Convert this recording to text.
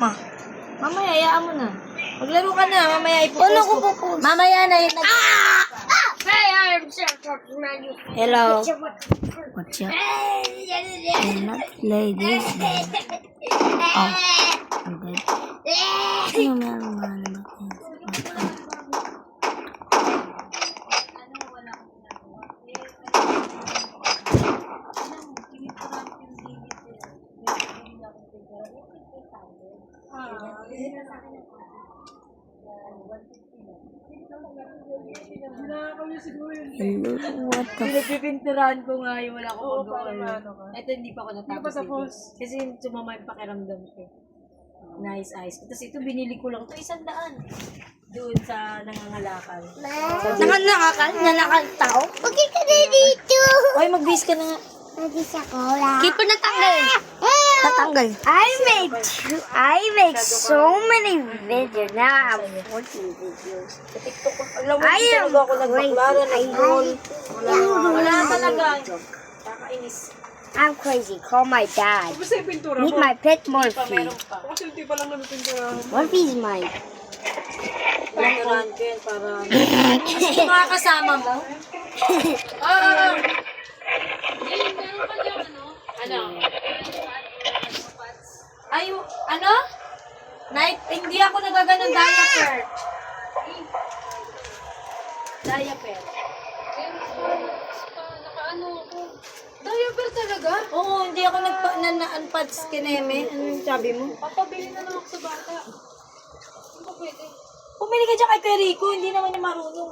Ma. Mamaya, hayaan mo na. Maglaro ka na, mamaya ipopost Ano ko ko. popost? Mamaya na yun. Hey, I'm Manu. Hello. What's up? Do not play this game. Oh. I'm dead. Ano meron nga naman? Hello, what the f***? Pinagpipinturahan ko nga yung wala ko magawa. Ito hindi pa ako natapos. Kasi sumama yung pakiramdam ko. Nice eyes. Tapos ito binili ko lang. Ito 100. Doon sa nangangalakal. Nanakal tao? Okay ka na dito. Oy, mag-bis ka na nga. Nagis ako lang. Keep na tanggal. Tatanggal. I make so many videos. Now I have 14 videos. Sa TikTok ko. Alam mo, I hindi am talaga ako nagbaklaran. Nag-roll. Wala crazy. talaga. Kakainis. I'm crazy. Call my dad. Kasi yung pintura Meet mo. my pet Pa, Morphe. meron pa. Kasi hindi pa lang namin pinturahan. Morphe's mine. Pinturahan ko yan para... Kasi yung mga kasama mo. Ay, ano? Night, hindi ako nagaganong diaper. Diaper. Diaper talaga? Oo, hindi ako nagpa-unpads kineme. Ano yung sabi mo? Papabili na lang ako sa bata. Hindi pa pwede. Pumili ka dyan kay Perico, hindi naman niya marunong.